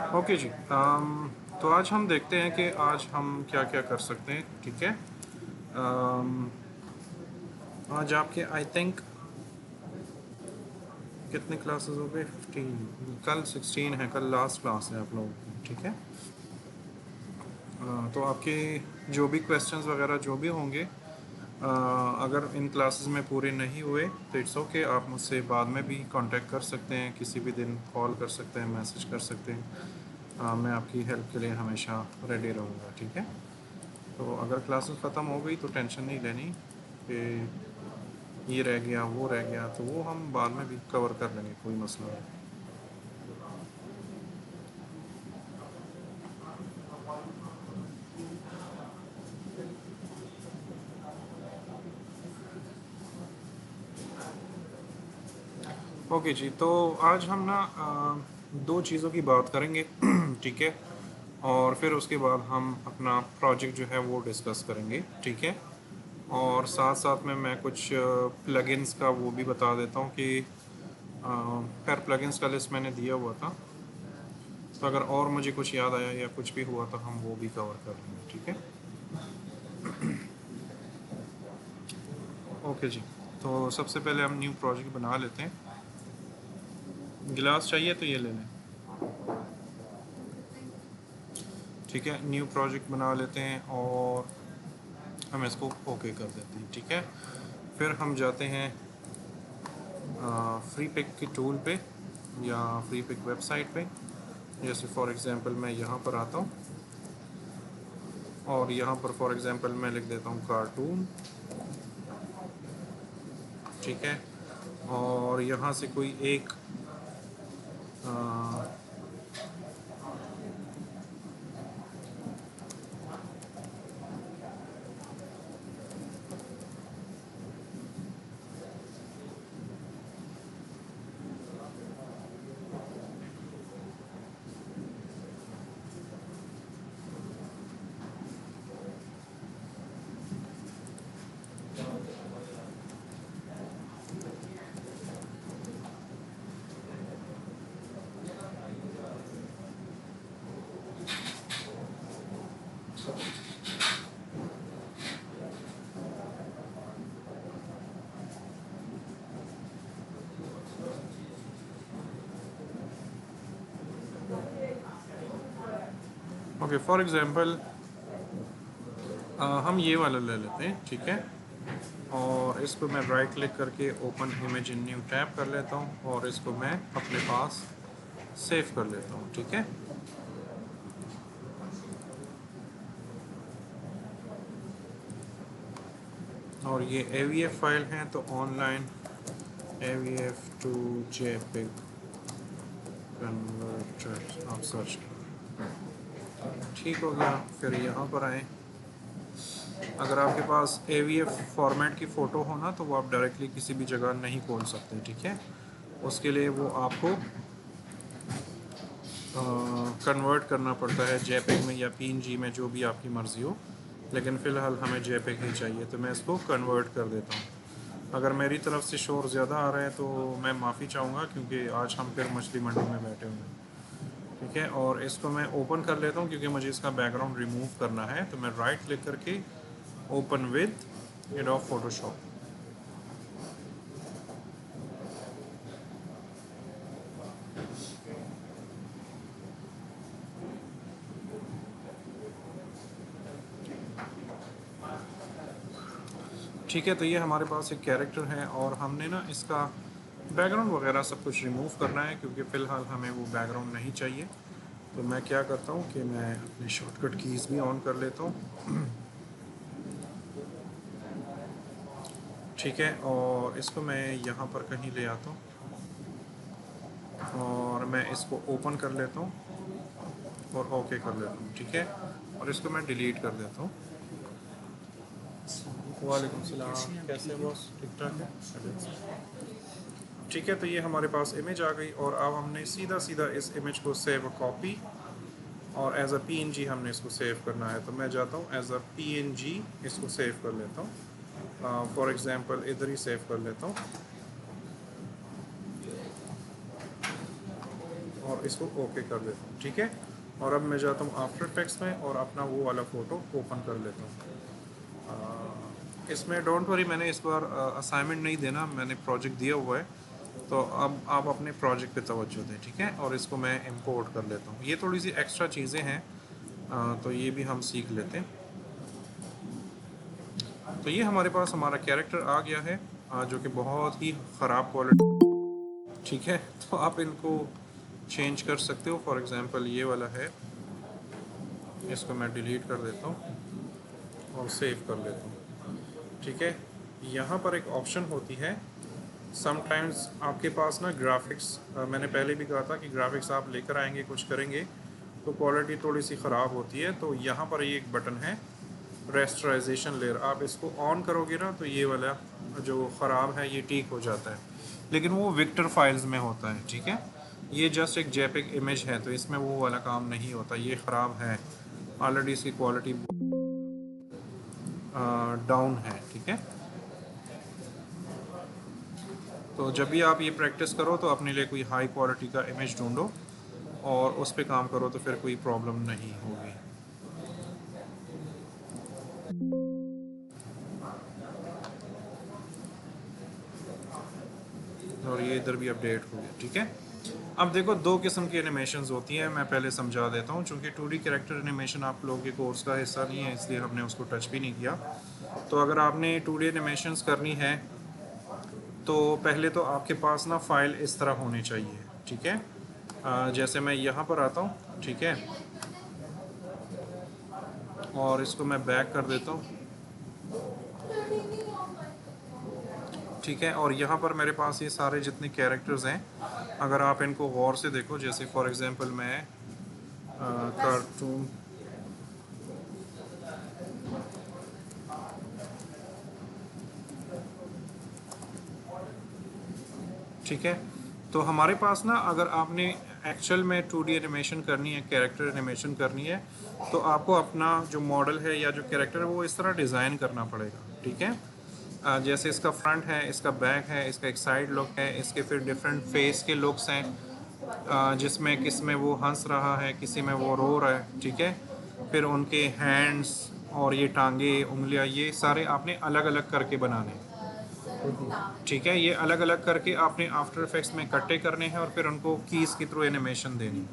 Okay जी। तो आज हम देखते हैं कि आज हम क्या क्या कर सकते हैं। ठीक है। um, आज आपके आई थिंक कितने क्लासेस हो गए? 15। कल 16 है, कल लास्ट क्लास है आप लोगों की। ठीक है। तो आपके जो भी क्वेश्चंस वगैरह जो भी होंगे, अगर इन क्लासेस में पूरे नहीं हुए तो इट्स ओके, आप मुझसे बाद में भी कांटेक्ट कर सकते हैं, किसी भी दिन कॉल कर सकते हैं, मैसेज कर सकते हैं। मैं आपकी हेल्प के लिए हमेशा रेडी रहूँगा। ठीक है। तो अगर क्लासेस ख़त्म हो गई तो टेंशन नहीं लेनी कि ये रह गया वो रह गया, तो वो हम बाद में भी कवर कर लेंगे, कोई मसला नहीं। ओके जी। तो आज हम ना दो चीज़ों की बात करेंगे। ठीक है। और फिर उसके बाद हम अपना प्रोजेक्ट जो है वो डिस्कस करेंगे। ठीक है। और साथ साथ में मैं कुछ प्लगइन्स का वो भी बता देता हूँ कि खैर प्लगइन्स का लिस्ट मैंने दिया हुआ था, तो अगर और मुझे कुछ याद आया या कुछ भी हुआ तो हम वो भी कवर कर लेंगे। ठीक है। ओके जी। तो सबसे पहले हम न्यू प्रोजेक्ट बना लेते हैं। गिलास चाहिए तो ये ले लें। ठीक है। न्यू प्रोजेक्ट बना लेते हैं और हम इसको ओके कर देते हैं। ठीक है। फिर हम जाते हैं फ्री पिक की टूल पे या फ्री पिक वेबसाइट पे। जैसे फॉर एग्जांपल मैं यहाँ पर आता हूँ और यहाँ पर फॉर एग्जांपल मैं लिख देता हूँ कार्टून। ठीक है। और यहाँ से कोई एक ओके फॉर एग्जांपल हम ये वाला ले लेते हैं। ठीक है। और इसको मैं राइट क्लिक करके open image in new tab कर लेता हूँ और इसको मैं अपने पास सेव कर लेता हूँ। ठीक है। और ये AVF फाइल है तो online AVF to JPEG converter आप सर्च करें। ठीक हो गया। फिर यहाँ पर आए। अगर आपके पास AVF फॉर्मेट की फ़ोटो हो ना तो वो आप डायरेक्टली किसी भी जगह नहीं खोल सकते। ठीक है। उसके लिए वो आपको कन्वर्ट करना पड़ता है JPEG में या PNG में, जो भी आपकी मर्ज़ी हो, लेकिन फ़िलहाल हमें JPEG ही चाहिए तो मैं इसको कन्वर्ट कर देता हूँ। अगर मेरी तरफ से शोर ज़्यादा आ रहा है तो मैं माफ़ी चाहूँगा, क्योंकि आज हम फिर मछली मंडी में बैठे हुए हैं। ठीक है। और इसको मैं ओपन कर लेता हूँ क्योंकि मुझे इसका बैकग्राउंड रिमूव करना है, तो मैं राइट क्लिक करके ओपन विद एडोब फोटोशॉप। ठीक है। तो ये हमारे पास एक कैरेक्टर है और हमने ना इसका बैकग्राउंड वगैरह सब कुछ रिमूव करना है, क्योंकि फ़िलहाल हमें वो बैकग्राउंड नहीं चाहिए। तो मैं क्या करता हूँ कि मैं अपनी शॉर्टकट कीज़ भी ऑन कर लेता हूँ। ठीक है। और इसको मैं यहाँ पर कहीं ले आता हूँ और मैं इसको ओपन कर लेता हूँ और ओके कर लेता हूँ। ठीक है। और इसको मैं डिलीट कर देता हूँ। वालेकुम सलाम, कैसे हैं बॉस? ठीक ठाक है। ठीक है। तो ये हमारे पास इमेज आ गई और अब हमने सीधा सीधा इस इमेज को सेव अ कॉपी और एज अ PNG हमने इसको सेव करना है। तो मैं जाता हूँ एज अ PNG इसको सेव कर लेता हूँ। फॉर एग्जांपल इधर ही सेव कर लेता हूँ और इसको ओके कर देता हूँ, ठीक है। और अब मैं जाता हूँ आफ्टर इफेक्ट्स में और अपना वो वाला फ़ोटो ओपन कर लेता हूँ। इसमें डोंट वरी, मैंने इस बार असाइनमेंट नहीं देना, मैंने प्रोजेक्ट दिया हुआ है, तो अब आप अपने प्रोजेक्ट पे तवज्जो दें, ठीक है। और इसको मैं इंपोर्ट कर लेता हूँ। ये थोड़ी सी एक्स्ट्रा चीज़ें हैं, तो ये भी हम सीख लेते हैं। तो ये हमारे पास हमारा कैरेक्टर आ गया है, जो कि बहुत ही ख़राब क्वालिटी, ठीक है। तो आप इनको चेंज कर सकते हो। फॉर एग्ज़ाम्पल ये वाला है, इसको मैं डिलीट कर देता हूँ और सेव कर लेता हूँ, ठीक है। यहाँ पर एक ऑप्शन होती है, समटाइम्स आपके पास ना ग्राफिक्स, मैंने पहले भी कहा था कि ग्राफिक्स आप लेकर आएंगे कुछ करेंगे तो क्वालिटी थोड़ी सी ख़राब होती है। तो यहाँ पर ये एक बटन है रेस्टराइजेशन लेयर, आप इसको ऑन करोगे ना तो ये वाला जो ख़राब है ये ठीक हो जाता है, लेकिन वो विक्टर फाइल्स में होता है, ठीक है। ये जस्ट एक जेपिग इमेज है, तो इसमें वो वाला काम नहीं होता, ये ख़राब है ऑलरेडी, इसकी क्वालिटी डाउन है, ठीक है। तो जब भी आप ये प्रैक्टिस करो तो अपने लिए कोई हाई क्वालिटी का इमेज ढूंढो और उस पर काम करो, तो फिर कोई प्रॉब्लम नहीं होगी। और ये इधर भी अपडेट हो गया, ठीक है। अब देखो, दो किस्म की एनिमेशंस होती हैं, मैं पहले समझा देता हूँ, चूँकि 2D कैरेक्टर एनिमेशन आप लोगों के कोर्स का हिस्सा नहीं है, इसलिए हमने उसको टच भी नहीं किया। तो अगर आपने 2D एनिमेशंस करनी है तो पहले तो आपके पास ना फाइल इस तरह होनी चाहिए, ठीक है। जैसे मैं यहाँ पर आता हूँ, ठीक है, और इसको मैं बैक कर देता हूँ, ठीक है। और यहाँ पर मेरे पास ये सारे जितने कैरेक्टर्स हैं, अगर आप इनको गौर से देखो, जैसे फॉर एग्जांपल मैं कार्टून, ठीक है। तो हमारे पास ना, अगर आपने एक्चुअल में 2D एनिमेशन करनी है, कैरेक्टर एनिमेशन करनी है, तो आपको अपना जो मॉडल है या जो कैरेक्टर है वो इस तरह डिज़ाइन करना पड़ेगा, ठीक है। जैसे इसका फ्रंट है, इसका बैक है, इसका एक साइड लुक है, इसके फिर डिफरेंट फेस के लुक्स हैं, जिसमें किस में वो हंस रहा है, किसी में वो रो रहा है, ठीक है। फिर उनके हैंड्स और ये टांगे, उंगलियां, ये सारे आपने अलग अलग करके बनाने हैं, ठीक है। ये अलग अलग करके आपने आफ्टर इफेक्ट्स में इकट्ठे करने हैं और फिर उनको कीज़ के थ्रू एनिमेशन देनी,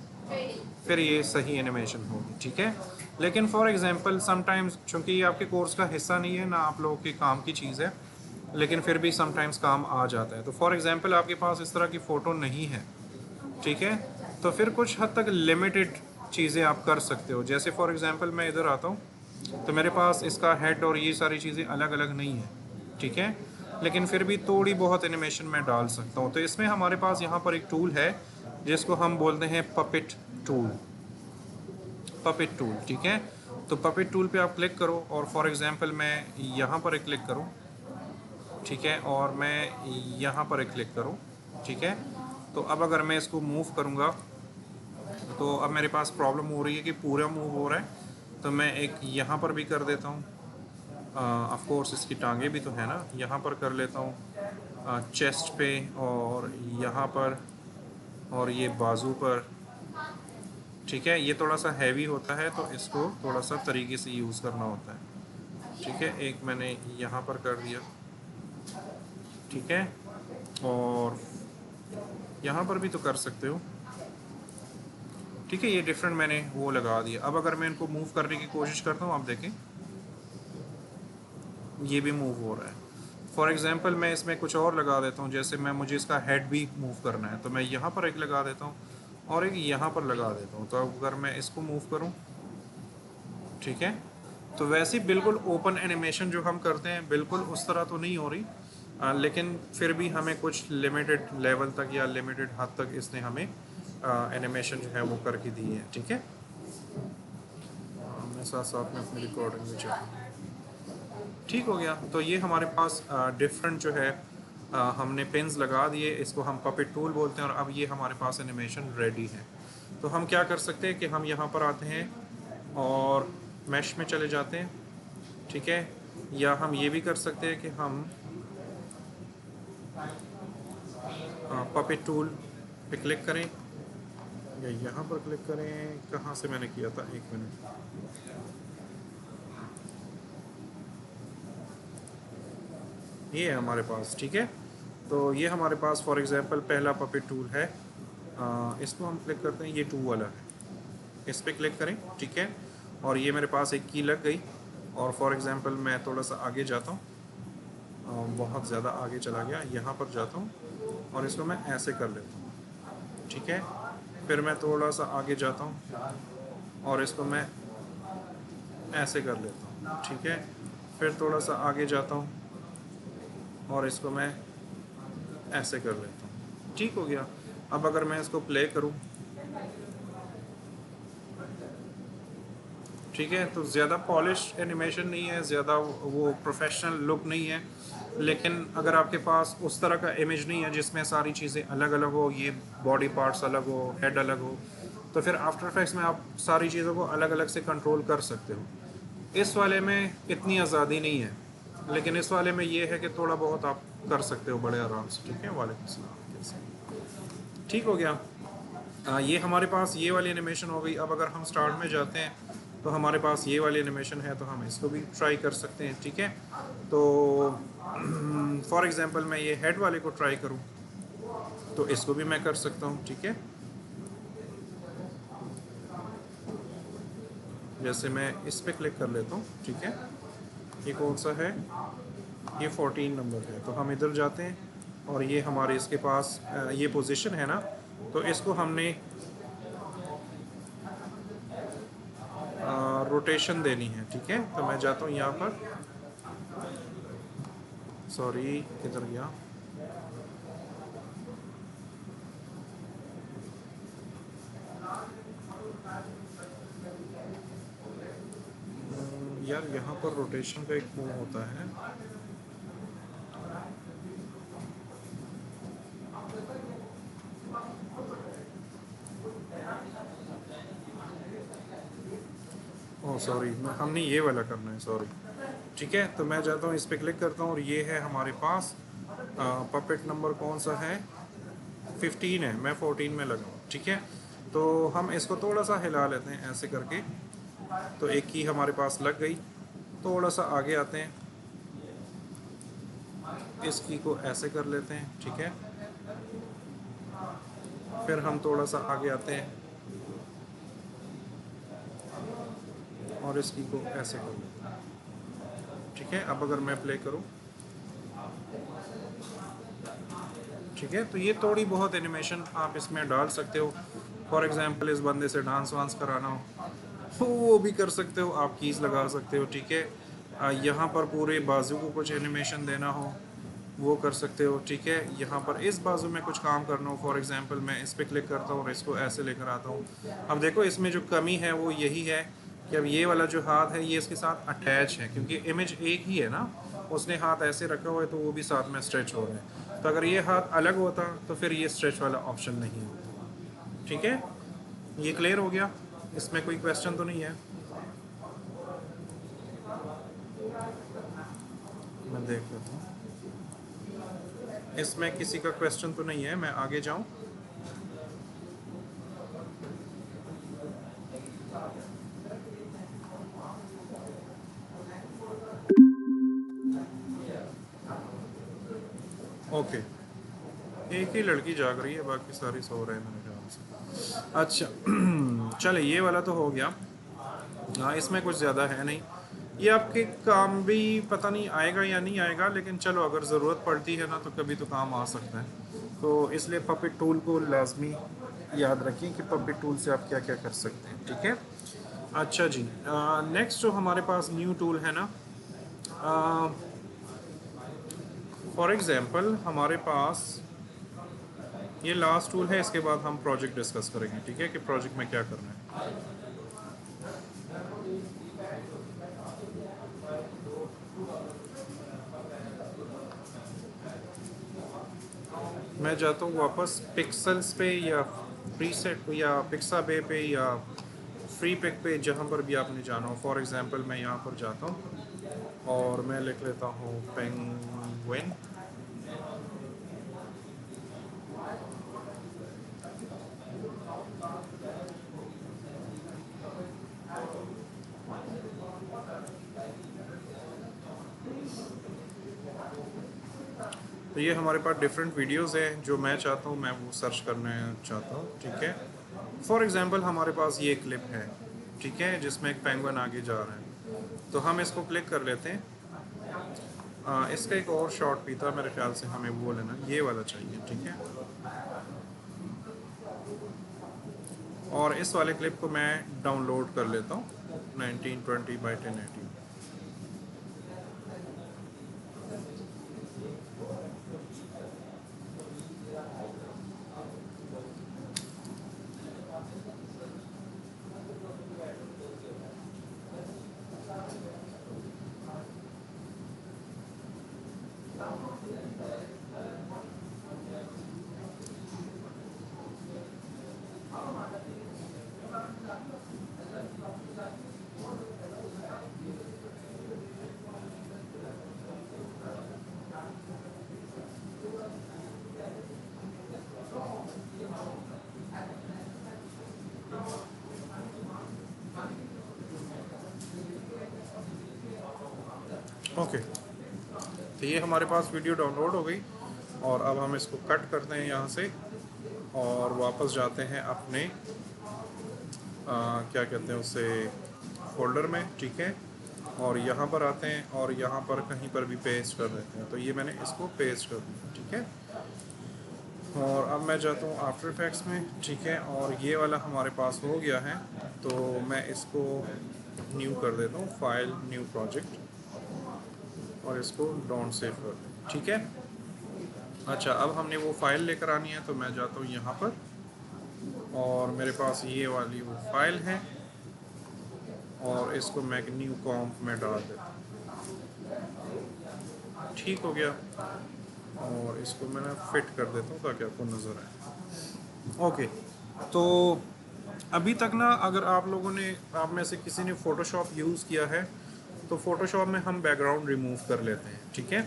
फिर ये सही एनिमेशन होगी, ठीक है। लेकिन फॉर एग्जांपल समटाइम्स, चूंकि ये आपके कोर्स का हिस्सा नहीं है ना, आप लोगों के काम की चीज़ है, लेकिन फिर भी समटाइम्स काम आ जाता है। तो फॉर एग्जांपल आपके पास इस तरह की फ़ोटो नहीं है, ठीक है, तो फिर कुछ हद तक लिमिटेड चीज़ें आप कर सकते हो। जैसे फॉर एग्जांपल मैं इधर आता हूँ तो मेरे पास इसका हेड और ये सारी चीज़ें अलग अलग नहीं है, ठीक है, लेकिन फिर भी थोड़ी बहुत एनिमेशन मैं डाल सकता हूँ। तो इसमें हमारे पास यहाँ पर एक टूल है जिसको हम बोलते हैं पपेट टूल, पपेट टूल, ठीक है। तो पपेट टूल पे आप क्लिक करो और फॉर एग्जांपल मैं यहाँ पर एक क्लिक करूँ, ठीक है, और मैं यहाँ पर एक क्लिक करूँ, ठीक है। तो अब अगर मैं इसको मूव करूँगा तो अब मेरे पास प्रॉब्लम हो रही है कि पूरा मूव हो रहा है, तो मैं एक यहाँ पर भी कर देता हूँ, ऑफ कोर्स इसकी टांगे भी तो है ना, यहाँ पर कर लेता हूँ चेस्ट पे, और यहाँ पर, और ये बाजू पर, ठीक है। ये थोड़ा सा हैवी होता है तो इसको थोड़ा सा तरीके से यूज़ करना होता है, ठीक है। एक मैंने यहाँ पर कर दिया, ठीक है, और यहाँ पर भी तो कर सकते हो, ठीक है। ये डिफरेंट मैंने वो लगा दिया। अब अगर मैं इनको मूव करने की कोशिश करता हूँ, आप देखें ये भी मूव हो रहा है। फॉर एग्जांपल मैं इसमें कुछ और लगा देता हूँ, जैसे मैं, मुझे इसका हेड भी मूव करना है, तो मैं यहाँ पर एक लगा देता हूँ और एक यहाँ पर लगा देता हूँ। तो अगर मैं इसको मूव करूँ, ठीक है, तो वैसे बिल्कुल ओपन एनिमेशन जो हम करते हैं बिल्कुल उस तरह तो नहीं हो रही, लेकिन फिर भी हमें कुछ लिमिटेड लेवल तक या लिमिटेड हद तक इसने हमें एनिमेशन जो है वो करके दी है, ठीक है। मैं साथ साथ में अपनी रिकॉर्डिंग में चलूँ, ठीक हो गया। तो ये हमारे पास डिफरेंट जो है हमने पिन्स लगा दिए, इसको हम पपेट टूल बोलते हैं, और अब ये हमारे पास एनिमेशन रेडी है। तो हम क्या कर सकते हैं कि हम यहाँ पर आते हैं और मैश में चले जाते हैं, ठीक है, या हम ये भी कर सकते हैं कि हम पपेट टूल पे क्लिक करें या यहाँ पर क्लिक करें, कहाँ से मैंने किया था, 1 मिनट। ये है हमारे पास, ठीक है। तो ये हमारे पास फॉर एग्जांपल पहला पपेट टूल है। इसको हम क्लिक करते हैं, ये टू वाला है, इस पर क्लिक करें, ठीक है। और ये मेरे पास एक की लग गई। और फॉर एग्जांपल मैं थोड़ा सा आगे जाता हूँ, बहुत ज़्यादा आगे चला गया, यहाँ पर जाता हूँ और इसको मैं ऐसे कर लेता हूँ, ठीक है। फिर मैं थोड़ा सा आगे जाता हूँ और इसको मैं ऐसे कर लेता हूँ, ठीक है। फिर थोड़ा सा आगे जाता हूँ और इसको मैं ऐसे कर लेता हूँ, ठीक हो गया। अब अगर मैं इसको प्ले करूँ, ठीक है, तो ज़्यादा पॉलिश एनिमेशन नहीं है, ज़्यादा वो प्रोफेशनल लुक नहीं है, लेकिन अगर आपके पास उस तरह का इमेज नहीं है जिसमें सारी चीज़ें अलग अलग हो, ये बॉडी पार्ट्स अलग हो, हेड अलग हो, तो फिर आफ्टर इफेक्ट्स में आप सारी चीज़ों को अलग अलग से कंट्रोल कर सकते हो। इस वाले में इतनी आज़ादी नहीं है, लेकिन इस वाले में ये है कि थोड़ा बहुत आप कर सकते हो बड़े आराम से, ठीक है। वालेकुम सलाम, कैसे, ठीक हो गया। ये हमारे पास ये वाली एनिमेशन हो गई। अब अगर हम स्टार्ट में जाते हैं तो हमारे पास ये वाली एनिमेशन है, तो हम इसको भी ट्राई कर सकते हैं, ठीक है। तो फॉर एग्जांपल मैं ये हेड वाले को ट्राई करूं, तो इसको भी मैं कर सकता हूं, ठीक है। जैसे मैं इस पे क्लिक कर लेता हूं, ठीक है। ये कौन सा है, ये 14 नंबर है। तो हम इधर जाते हैं और ये हमारे इसके पास ये पोजीशन है ना, तो इसको हमने रोटेशन देनी है, ठीक है। तो मैं जाता हूँ यहाँ पर, सॉरी किधर गया, यार यहाँ पर रोटेशन का एक वो होता है। ओह सॉरी, हमने ये वाला करना है, सॉरी, ठीक है। तो मैं जाता हूँ, इस पर क्लिक करता हूँ और ये है हमारे पास पपेट नंबर कौन सा है, 15 है, मैं 14 में लगाऊँ, ठीक है। तो हम इसको थोड़ा सा हिला लेते हैं ऐसे करके, तो एक की हमारे पास लग गई। थोड़ा सा आगे आते हैं, इस की को ऐसे कर लेते हैं, ठीक है। फिर हम थोड़ा सा आगे आते हैं और इस की को ऐसे कर लेते हैं, ठीक है। अब अगर मैं प्ले करूँ, ठीक है, तो ये थोड़ी बहुत एनिमेशन आप इसमें डाल सकते हो। फॉर एग्जांपल इस बंदे से डांस वांस कराना हो तो वो भी कर सकते हो, आप कीज़ लगा सकते हो, ठीक है। यहाँ पर पूरे बाजू को कुछ एनिमेशन देना हो वो कर सकते हो, ठीक है। यहाँ पर इस बाजू में कुछ काम करना हो, फॉर एग्जांपल मैं इस पर क्लिक करता हूँ और इसको ऐसे लेकर आता हूँ। अब देखो इसमें जो कमी है वो यही है कि अब ये वाला जो हाथ है ये इसके साथ अटैच है, क्योंकि इमेज एक ही है ना, उसने हाथ ऐसे रखा हुआ है तो वो भी साथ में स्ट्रेच हो रहा है। तो अगर ये हाथ अलग होता तो फिर ये स्ट्रेच वाला ऑप्शन नहीं होता, ठीक है। ये क्लियर हो गया, इसमें कोई क्वेश्चन तो नहीं है। मैं देख लेता हूँ, इसमें किसी का क्वेश्चन तो नहीं है, मैं आगे जाऊँ। ओके, एक ही लड़की जाग रही है, बाकी सारी सो रहे हैं मेरे ख्याल से। अच्छा चले, ये वाला तो हो गया। हाँ, इसमें कुछ ज़्यादा है नहीं, ये आपके काम भी पता नहीं आएगा या नहीं आएगा, लेकिन चलो अगर ज़रूरत पड़ती है ना तो कभी तो काम आ सकता है। तो इसलिए पपेट टूल को लाजमी याद रखें कि पपेट टूल से आप क्या क्या कर सकते हैं, ठीक है। अच्छा जी, नेक्स्ट जो हमारे पास न्यू टूल है ना, फॉर एग्ज़ाम्पल हमारे पास ये लास्ट टूल है, इसके बाद हम प्रोजेक्ट डिस्कस करेंगे, ठीक है, कि प्रोजेक्ट में क्या करना है। मैं जाता हूँ वापस पिक्सल्स पे या प्रीसेट या पिक्साबे पे या फ्री पिक पे, जहाँ पर भी आपने जाना हो। फॉर एग्जांपल मैं यहाँ पर जाता हूँ और मैं लिख लेता हूँ पेंगुइन, तो ये हमारे पास डिफरेंट वीडियोस हैं जो मैं चाहता हूँ मैं वो सर्च करना चाहता हूँ, ठीक है। फॉर एग्जांपल हमारे पास ये क्लिप है, ठीक है, जिसमें एक पेंगुइन आगे जा रहा है, तो हम इसको क्लिक कर लेते हैं। इसका एक और शॉट भी था मेरे ख्याल से, हमें वो लेना, ये वाला चाहिए, ठीक है। और इस वाले क्लिप को मैं डाउनलोड कर लेता हूँ 1920 बाई 1080। ओके, तो ये हमारे पास वीडियो डाउनलोड हो गई, और अब हम इसको कट करते हैं यहाँ से और वापस जाते हैं अपने क्या कहते हैं उसे, फोल्डर में, ठीक है। और यहाँ पर आते हैं और यहाँ पर कहीं पर भी पेस्ट कर देते हैं, तो ये मैंने इसको पेस्ट कर दिया, ठीक है। और अब मैं जाता हूँ आफ्टर इफेक्ट्स में, ठीक है, और ये वाला हमारे पास हो गया है, तो मैं इसको न्यू कर देता हूँ, फाइल न्यू प्रोजेक्ट, और इसको डोंट सेव कर दें, ठीक है। अच्छा, अब हमने वो फाइल लेकर आनी है, तो मैं जाता हूँ यहाँ पर और मेरे पास ये वाली वो फाइल है, और इसको मैं न्यू कॉम्प में डाल देता हूँ, ठीक हो गया। और इसको मैं फिट कर देता हूँ ताकि आपको नज़र आए। ओके, तो अभी तक ना, अगर आप लोगों ने, आप में से किसी ने फ़ोटोशॉप यूज़ किया है, तो फ़ोटोशॉप में हम बैकग्राउंड रिमूव कर लेते हैं, ठीक है।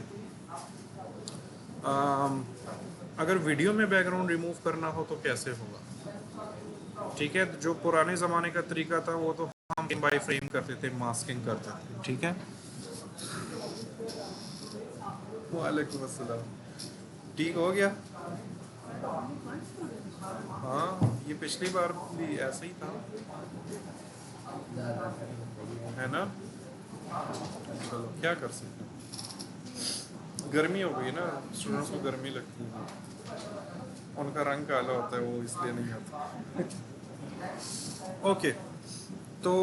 अगर वीडियो में बैकग्राउंड रिमूव करना हो तो कैसे होगा, ठीक है। जो पुराने ज़माने का तरीका था वो तो हम फ्रेम बाय फ्रेम करते थे, मास्किंग करते थे, ठीक है। वालेकुम अस्सलाम, ठीक हो गया। हाँ, ये पिछली बार भी ऐसा ही था, है ना। चलो, क्या कर सकते हैं, गर्मी हो गई ना, स्टूडेंट्स को गर्मी लगती है, उनका रंग काला होता है, वो इसलिए नहीं आता। ओके, तो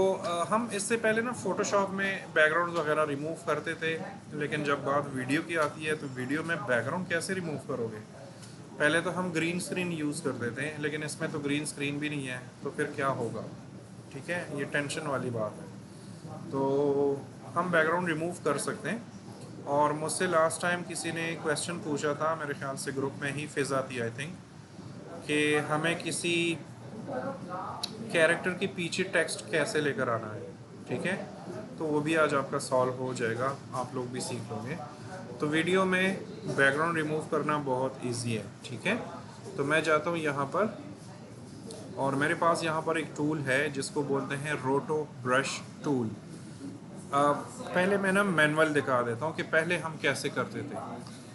हम इससे पहले ना फ़ोटोशॉप में बैकग्राउंड वगैरह रिमूव करते थे, लेकिन जब बात वीडियो की आती है तो वीडियो में बैकग्राउंड कैसे रिमूव करोगे। पहले तो हम ग्रीन स्क्रीन यूज़ करते थे, लेकिन इसमें तो ग्रीन स्क्रीन भी नहीं है, तो फिर क्या होगा, ठीक है, ये टेंशन वाली बात है। तो हम बैकग्राउंड रिमूव कर सकते हैं। और मुझसे लास्ट टाइम किसी ने क्वेश्चन पूछा था, मेरे ख्याल से ग्रुप में ही, फिज़ा थी आई थिंक, कि हमें किसी कैरेक्टर के पीछे टेक्स्ट कैसे लेकर आना है, ठीक है। तो वो भी आज आपका सॉल्व हो जाएगा, आप लोग भी सीख लोगे। तो वीडियो में बैकग्राउंड रिमूव करना बहुत इजी है, ठीक है। तो मैं जाता हूँ यहाँ पर, और मेरे पास यहाँ पर एक टूल है जिसको बोलते हैं रोटो ब्रश टूल। पहले मैं ना मैनुअल दिखा देता हूँ कि पहले हम कैसे करते थे।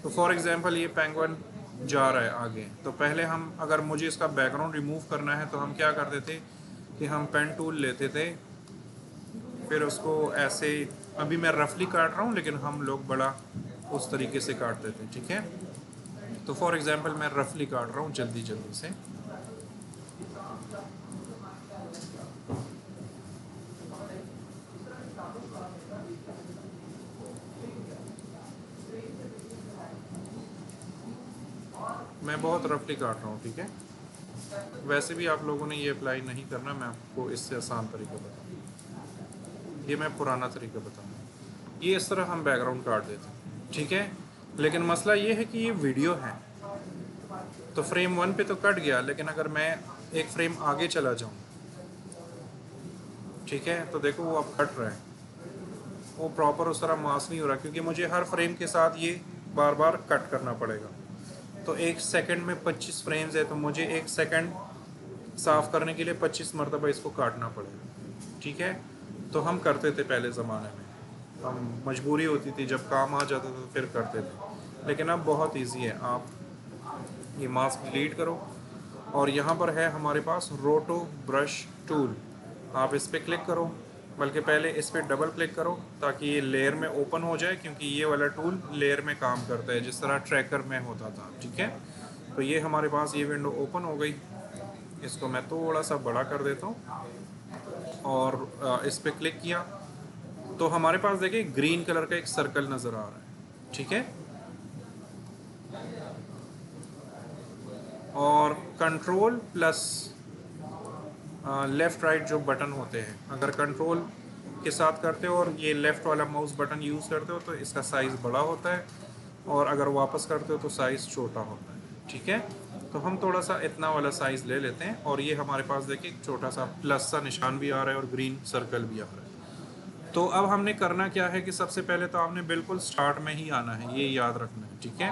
तो फॉर एग्जांपल ये पेंगुइन जा रहा है आगे, तो पहले हम, अगर मुझे इसका बैकग्राउंड रिमूव करना है तो हम क्या करते थे कि हम पेन टूल लेते थे, फिर उसको ऐसे, अभी मैं रफली काट रहा हूँ लेकिन हम लोग बड़ा उस तरीके से काटते थे, ठीक है। तो फॉर एग्जांपल मैं रफली काट रहा हूँ जल्दी जल्दी से। मैं बहुत रफली काट रहा हूँ, ठीक है। वैसे भी आप लोगों ने ये अप्लाई नहीं करना, मैं आपको इससे आसान तरीका बताऊँ, ये मैं पुराना तरीका बताऊँगा। ये इस तरह हम बैकग्राउंड काट देते हैं, ठीक है। लेकिन मसला ये है कि ये वीडियो है, तो फ्रेम 1 पे तो कट गया, लेकिन अगर मैं एक फ्रेम आगे चला जाऊँ, ठीक है, तो देखो वो अब कट रहा है, वो प्रॉपर उस तरह मास नहीं हो रहा, क्योंकि मुझे हर फ्रेम के साथ ये बार बार कट करना पड़ेगा। तो एक सेकंड में 25 फ्रेम्स है, तो मुझे एक सेकंड साफ़ करने के लिए 25 मरतबा इसको काटना पड़ेगा, ठीक है। तो हम करते थे पहले ज़माने में, हम मजबूरी होती थी, जब काम आ जाता था तो फिर करते थे। लेकिन अब बहुत इजी है। आप ये मास्क डिलीट करो और यहाँ पर है हमारे पास रोटो ब्रश टूल। आप इस पर क्लिक करो, बल्कि पहले इस पर डबल क्लिक करो ताकि ये लेयर में ओपन हो जाए, क्योंकि ये वाला टूल लेयर में काम करता है जिस तरह ट्रैकर में होता था। ठीक है, तो ये हमारे पास ये विंडो ओपन हो गई। इसको मैं थोड़ा सा बड़ा कर देता हूँ और इस पर क्लिक किया तो हमारे पास देखिए ग्रीन कलर का एक सर्कल नज़र आ रहा है। ठीक है, और कंट्रोल प्लस लेफ़्ट राइट जो बटन होते हैं, अगर कंट्रोल के साथ करते हो और ये लेफ़्ट वाला माउस बटन यूज़ करते हो तो इसका साइज़ बड़ा होता है, और अगर वापस करते हो तो साइज़ छोटा होता है। ठीक है, तो हम थोड़ा सा इतना वाला साइज़ ले लेते हैं और ये हमारे पास देखिए एक छोटा सा प्लस सा निशान भी आ रहा है और ग्रीन सर्कल भी आ रहा है। तो अब हमने करना क्या है कि सबसे पहले तो आपने बिल्कुल स्टार्ट में ही आना है, ये याद रखना है। ठीक है,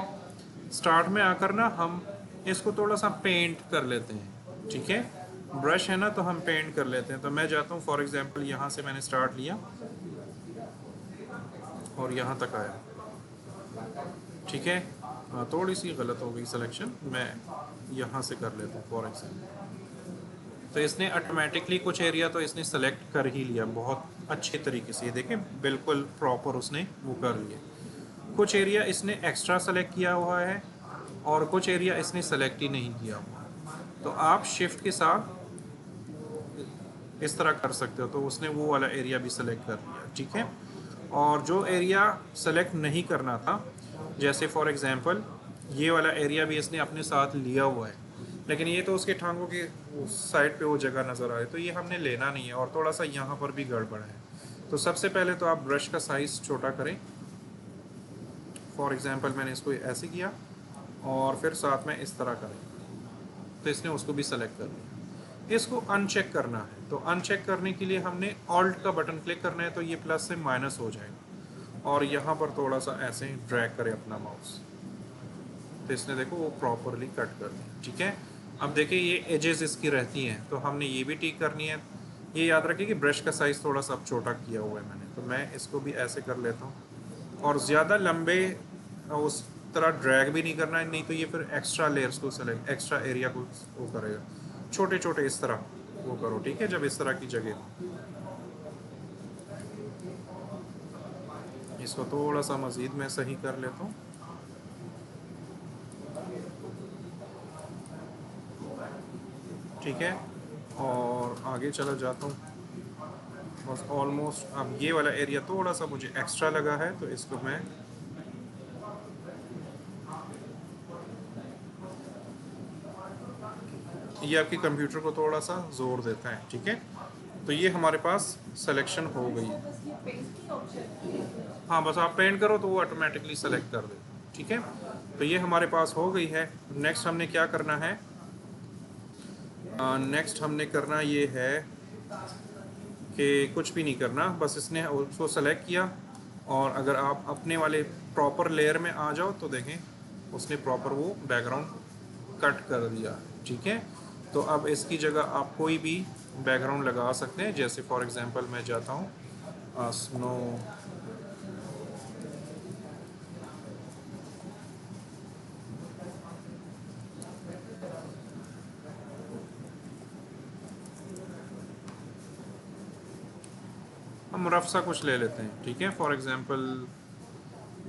स्टार्ट में आकर ना हम इसको थोड़ा सा पेंट कर लेते हैं। ठीक है, ब्रश है ना तो हम पेंट कर लेते हैं। तो मैं जाता हूँ फॉर एग्जांपल यहाँ से मैंने स्टार्ट लिया और यहाँ तक आया। ठीक है, थोड़ी सी गलत हो गई सिलेक्शन, मैं यहाँ से कर लेता हूँ फॉर एग्जांपल। तो इसने ऑटोमेटिकली कुछ एरिया तो इसने सेलेक्ट कर ही लिया बहुत अच्छे तरीके से। ये देखें बिल्कुल प्रॉपर उसने वो कर लिया। कुछ एरिया इसने एक्स्ट्रा सेलेक्ट किया हुआ है और कुछ एरिया इसने सेलेक्ट ही नहीं किया हुआ। तो आप शिफ्ट के साथ इस तरह कर सकते हो, तो उसने वो वाला एरिया भी सेलेक्ट कर लिया। ठीक है, और जो एरिया सेलेक्ट नहीं करना था, जैसे फॉर एग्जांपल ये वाला एरिया भी इसने अपने साथ लिया हुआ है, लेकिन ये तो उसके टांगों की साइड पे वो जगह नज़र आ रही है, तो ये हमने लेना नहीं है। और थोड़ा सा यहाँ पर भी गड़बड़ है। तो सबसे पहले तो आप ब्रश का साइज़ छोटा करें। फॉर एग्जांपल मैंने इसको ऐसे किया और फिर साथ में इस तरह करें, तो इसने उसको भी सेलेक्ट कर लिया। इसको अनचेक करना है, तो अनचेक करने के लिए हमने ऑल्ट का बटन क्लिक करना है, तो ये प्लस से माइनस हो जाएगा और यहाँ पर थोड़ा सा ऐसे ड्रैग करें अपना माउस, तो इसने देखो वो प्रॉपरली कट कर दिया। ठीक है, अब देखिए ये एजेस इसकी रहती हैं, तो हमने ये भी ठीक करनी है। ये याद रखिए कि ब्रश का साइज़ थोड़ा सा अब छोटा किया हुआ है मैंने, तो मैं इसको भी ऐसे कर लेता हूँ और ज़्यादा लंबे उस तरह ड्रैग भी नहीं करना है, नहीं तो ये फिर एक्स्ट्रा लेयर्स को सेलेक्ट, एक्स्ट्रा एरिया को वो करेगा। छोटे छोटे इस तरह वो करो। ठीक है, जब इस तरह की जगह हो, इसको थोड़ा सा मज़ीद मैं सही कर लेता हूँ। ठीक है, और आगे चला जाता हूँ। बस ऑलमोस्ट अब ये वाला एरिया थोड़ा सा मुझे एक्स्ट्रा लगा है, तो इसको मैं ये आपके कंप्यूटर को थोड़ा सा ज़ोर देता है। ठीक है, तो ये हमारे पास सिलेक्शन हो गई है। हाँ, बस आप पेंट करो तो वो ऑटोमेटिकली सेलेक्ट कर देता है। ठीक है, तो ये हमारे पास हो गई है। नेक्स्ट हमने क्या करना है, नेक्स्ट हमने करना ये है कि कुछ भी नहीं करना, बस इसने उसको सेलेक्ट किया और अगर आप अपने वाले प्रॉपर लेयर में आ जाओ तो देखें उसने प्रॉपर वो बैकग्राउंड कट कर दिया। ठीक है, तो अब इसकी जगह आप कोई भी बैकग्राउंड लगा सकते हैं। जैसे फॉर एग्जांपल मैं जाता हूँ स्नो, हम रफ सा कुछ ले लेते हैं। ठीक है, फॉर एग्जांपल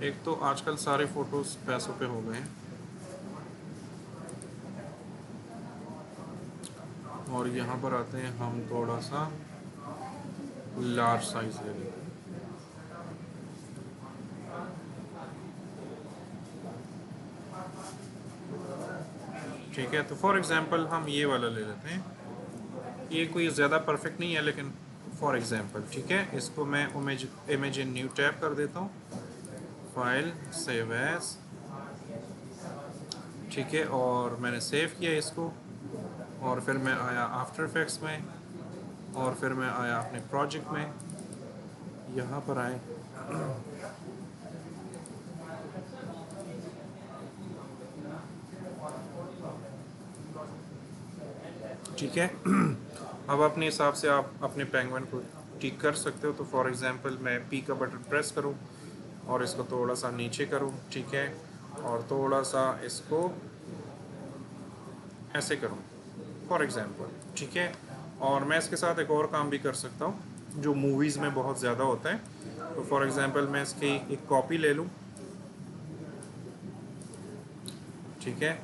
एक तो आजकल सारे फ़ोटोज़ पैसों पे हो गए हैं और यहाँ पर आते हैं हम थोड़ा सा लार्ज साइज़ ले लेते हैं। ठीक है, तो फॉर एग्जांपल हम ये वाला ले लेते हैं। ये कोई ज़्यादा परफेक्ट नहीं है लेकिन फॉर एग्जांपल। ठीक है, इसको मैं इमेज इन न्यू टैब कर देता हूँ, फाइल सेव एज। ठीक है, और मैंने सेव किया इसको और फिर मैं आया आफ्टर इफेक्ट्स में और फिर मैं आया अपने प्रोजेक्ट में, यहाँ पर आए। ठीक है, अब अपने हिसाब से आप अपने पेंगुइन को ठीक कर सकते हो। तो फॉर एग्जांपल मैं पी का बटन प्रेस करूँ और इसको थोड़ा सा नीचे करूँ। ठीक है, और थोड़ा सा इसको ऐसे करूँ फॉर एग्ज़ाम्पल, ठीक है। और मैं इसके साथ एक और काम भी कर सकता हूँ जो मूवीज़ में बहुत ज़्यादा होता है। तो फॉर एग्ज़ाम्पल मैं इसकी एक कॉपी ले लूँ, ठीक है,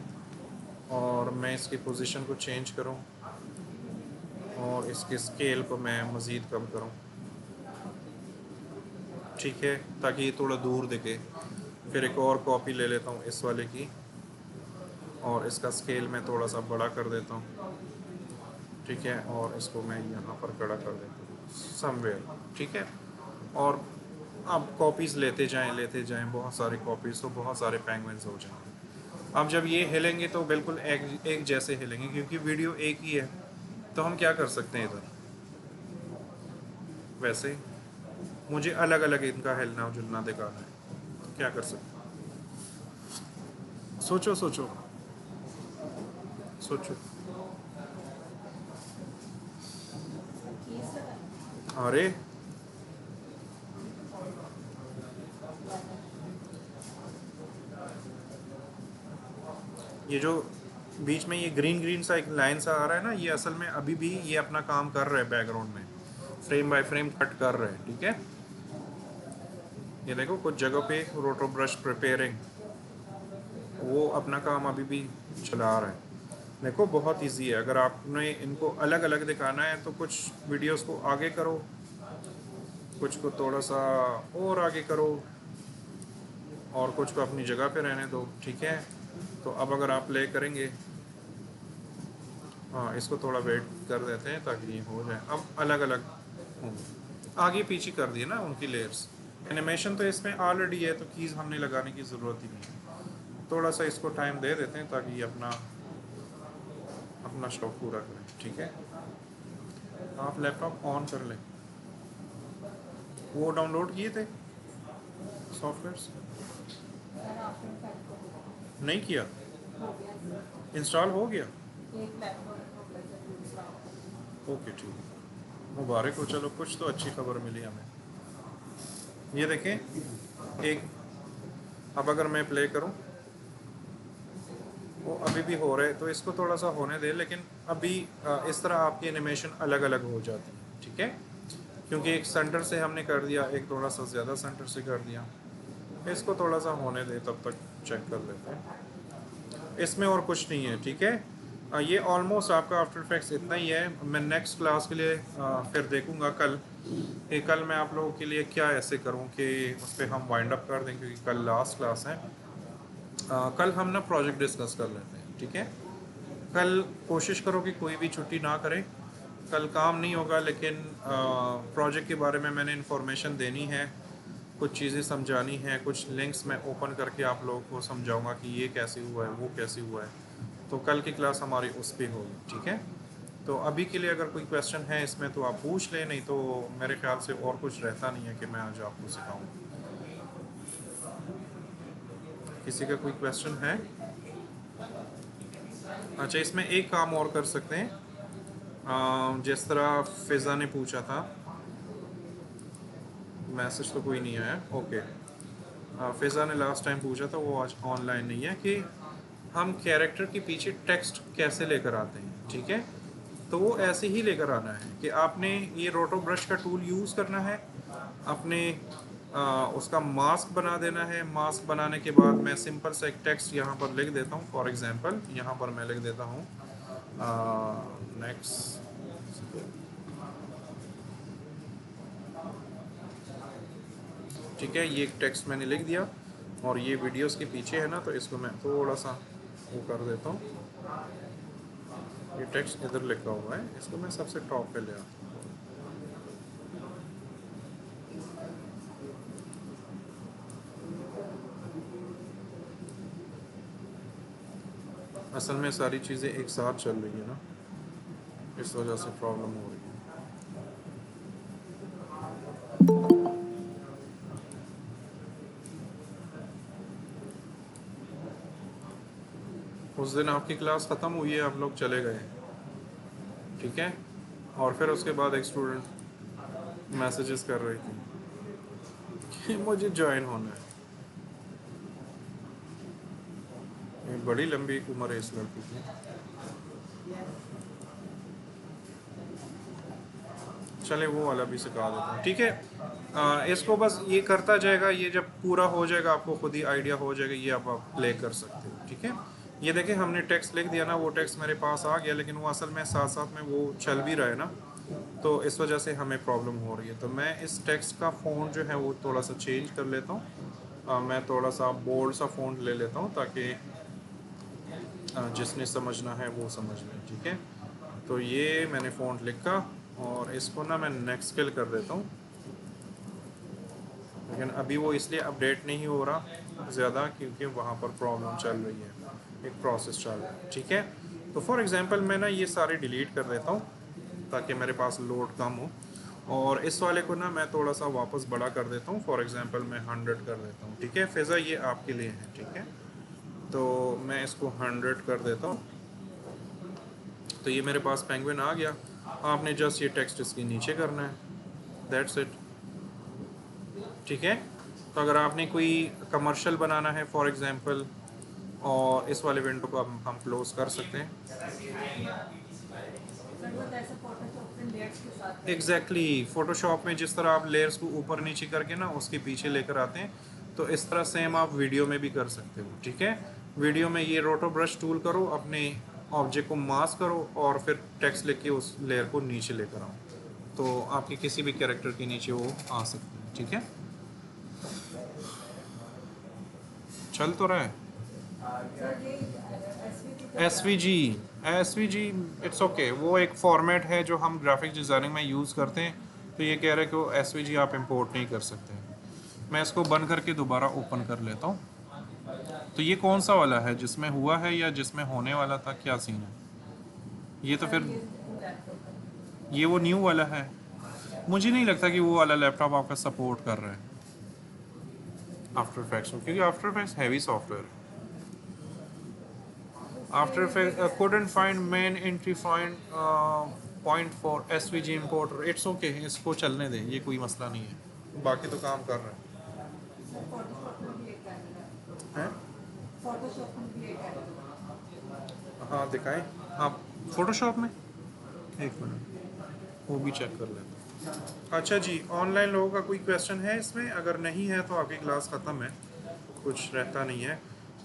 और मैं इसकी पोजीशन को चेंज करूँ और इसके स्केल को मैं मज़ीद कम करूँ, ठीक है, ताकि ये थोड़ा दूर दिखे। फिर एक और कॉपी ले लेता हूँ इस वाले की और इसका स्केल मैं थोड़ा सा बड़ा कर देता हूँ, ठीक है, और इसको मैं यहाँ पर खड़ा कर देता हूँ समवेयर, ठीक है। और अब कॉपीज़ लेते जाएं बहुत सारी कॉपीज़, तो बहुत सारे पेंगुइन्स हो जाएंगे। अब जब ये हिलेंगे तो बिल्कुल एक जैसे हिलेंगे, क्योंकि वीडियो एक ही है। तो हम क्या कर सकते हैं इधर, वैसे मुझे अलग अलग इनका हिलना जुलना दिखाना है, तो क्या कर सकते हैं? सोचो सोचो सोचो। अरे ये जो बीच में ये ग्रीन ग्रीन सा एक लाइन सा आ रहा है ना, ये असल में अभी भी ये अपना काम कर रहे हैं बैकग्राउंड में, फ्रेम बाय फ्रेम कट कर रहे हैं, ठीक है। ये देखो कुछ जगह पे रोटो ब्रश प्रिपेयरिंग, वो अपना काम अभी भी चला रहा है। देखो बहुत इजी है, अगर आपने इनको अलग अलग दिखाना है तो कुछ वीडियोस को आगे करो, कुछ को थोड़ा सा और आगे करो, और कुछ को अपनी जगह पे रहने दो, ठीक है। तो अब अगर आप प्ले करेंगे, हाँ इसको थोड़ा वेट कर देते हैं ताकि ये हो जाए। अब अलग अलग होंगे, आगे पीछे कर दिए ना उनकी लेयर्स। एनिमेशन तो इसमें ऑलरेडी है, तो कीज़ हमने लगाने की ज़रूरत ही नहीं। थोड़ा सा इसको टाइम दे देते हैं ताकि ये अपना अपना शौक पूरा करें, ठीक है। आप लैपटॉप ऑन कर लें। वो डाउनलोड किए थे सॉफ्टवेयर्स? नहीं किया, इंस्टॉल हो गया? ओके ठीक है, मुबारक हो, चलो कुछ तो अच्छी खबर मिली हमें। ये देखें एक, अब अगर मैं प्ले करूं, वो अभी भी हो रहा है, तो इसको थोड़ा सा होने दे। लेकिन अभी इस तरह आपकी एनिमेशन अलग अलग हो जाती है, ठीक है, क्योंकि एक सेंटर से हमने कर दिया, एक थोड़ा सा ज़्यादा सेंटर से कर दिया। इसको थोड़ा सा होने दे, तब तक चेक कर लेते हैं। इसमें और कुछ नहीं है, ठीक है। ये ऑलमोस्ट आपका आफ्टर इफेक्ट्स इतना ही है। मैं नेक्स्ट क्लास के लिए फिर देखूंगा कल, कि कल मैं आप लोगों के लिए क्या ऐसे करूं कि उस पर हम वाइंड अप कर दें, क्योंकि कल लास्ट क्लास है। कल हम ना प्रोजेक्ट डिस्कस कर लेते हैं, ठीक है। कल कोशिश करो कि कोई भी छुट्टी ना करे, कल काम नहीं होगा, लेकिन प्रोजेक्ट के बारे में मैंने इन्फॉर्मेशन देनी है, कुछ चीज़ें समझानी है, कुछ लिंक्स मैं ओपन करके आप लोगों को समझाऊंगा कि ये कैसे हुआ है, वो कैसे हुआ है। तो कल की क्लास हमारी उस पर होगी, ठीक है। तो अभी के लिए अगर कोई क्वेश्चन है इसमें तो आप पूछ लें, नहीं तो मेरे ख्याल से और कुछ रहता नहीं है कि मैं आज आपको सिखाऊँ। किसी का कोई क्वेश्चन है? अच्छा, इसमें एक काम और कर सकते हैं, जिस तरह फ़िज़ा ने पूछा था, मैसेज तो कोई नहीं आया, ओके। फ़िज़ा ने लास्ट टाइम पूछा था, वो आज ऑनलाइन नहीं है, कि हम कैरेक्टर के पीछे टेक्स्ट कैसे लेकर आते हैं, ठीक है। तो वो ऐसे ही लेकर आना है कि आपने ये रोटो ब्रश का टूल यूज़ करना है, अपने उसका मास्क बना देना है। मास्क बनाने के बाद मैं सिंपल सा एक टेक्स्ट यहाँ पर लिख देता हूँ। फॉर एग्जांपल यहाँ पर मैं लिख देता हूँ नेक्स्ट, ठीक है। ये एक टेक्स्ट मैंने लिख दिया, और ये वीडियोस के पीछे है ना, तो इसको मैं थोड़ा सा वो कर देता हूँ। ये टेक्स्ट इधर लिखा हुआ है, इसको मैं सबसे टॉप पे ले आता हूँ। असल में सारी चीज़ें एक साथ चल रही है ना, इस वजह से प्रॉब्लम हो रही है। उस दिन आपकी क्लास ख़त्म हुई है, आप लोग चले गए, ठीक है। और फिर उसके बाद एक स्टूडेंट मैसेजेस कर रही थी कि मुझे ज्वाइन होना है। बड़ी लंबी उम्र है इस लड़की की। चले वो वाला भी सिखा देता हूँ, ठीक है। इसको बस ये करता जाएगा, ये जब पूरा हो जाएगा आपको खुद ही आइडिया हो जाएगा, ये आप प्ले कर सकते हो, ठीक है। ये देखें हमने टेक्स्ट लिख दिया ना, वो टेक्स्ट मेरे पास आ गया, लेकिन वो असल में साथ साथ में वो चल भी रहा है ना, तो इस वजह से हमें प्रॉब्लम हो रही है। तो मैं इस टेक्स्ट का फ़ॉन्ट जो है वो थोड़ा सा चेंज कर लेता हूँ। मैं थोड़ा सा बोल्ड सा फ़ॉन्ट ले लेता हूँ ताकि जिसने समझना है वो समझ लें, ठीक है। तो ये मैंने फ़ॉन्ट लिखा और इसको ना मैं नेक्स्ट स्केल कर देता हूँ, लेकिन अभी वो इसलिए अपडेट नहीं हो रहा ज़्यादा क्योंकि वहाँ पर प्रॉब्लम चल रही है, एक प्रोसेस चल रहा है, ठीक है। तो फॉर एग्ज़ाम्पल मैं ना ये सारे डिलीट कर देता हूँ ताकि मेरे पास लोड कम हो, और इस वाले को ना मैं थोड़ा सा वापस बड़ा कर देता हूँ, फॉर एग्ज़ाम्पल मैं 100 कर देता हूँ, ठीक है। फ़िज़ा ये आपके लिए है, ठीक है। तो मैं इसको 100 कर देता हूँ, तो ये मेरे पास पेंगुइन आ गया। आपने जस्ट ये टेक्स्ट इसके नीचे करना है, दैट्स इट, ठीक है। तो अगर आपने कोई कमर्शियल बनाना है फॉर एग्ज़ाम्पल, और इस वाले विंडो को हम क्लोज कर सकते हैं। एग्जैक्टली फ़ोटोशॉप में जिस तरह आप लेयर्स को ऊपर नीचे करके ना उसके पीछे लेकर आते हैं, तो इस तरह सेम आप वीडियो में भी कर सकते हो, ठीक है। वीडियो में ये रोटो ब्रश टूल करो, अपने ऑब्जेक्ट को मास्क करो और फिर टेक्स्ट लिख के उस लेयर को नीचे लेकर आओ, तो आपके किसी भी कैरेक्टर के नीचे वो आ सकते हैं, ठीक है। चल तो रहा है। S V ji it's okay, वो एक फॉर्मेट है जो हम ग्राफिक डिज़ाइनिंग में यूज़ करते हैं। तो ये कह रहे हैं कि वो एस आप इंपोर्ट नहीं कर सकते। मैं इसको बंद करके दोबारा ओपन कर लेता हूँ। तो ये कौन सा वाला है, जिसमें हुआ है या जिसमें होने वाला था, क्या सीन है? ये तो फिर ये वो न्यू वाला है। मुझे नहीं लगता कि वो वाला लैपटॉप आपका सपोर्ट कर रहा है आफ्टर इफेक्ट्स, क्योंकि after effects heavy software. After effect couldn't find main entry point for SVG importer। It's okay, इसको चलने दें, ये कोई मसला नहीं है, बाकी तो काम कर रहा है। हाँ दिखाएं आप फोटोशॉप में, एक मिनट वो भी चेक कर लेते हैं। अच्छा जी, ऑनलाइन लोगों का कोई क्वेश्चन है इसमें? अगर नहीं है तो आपकी क्लास ख़त्म है, कुछ रहता नहीं है।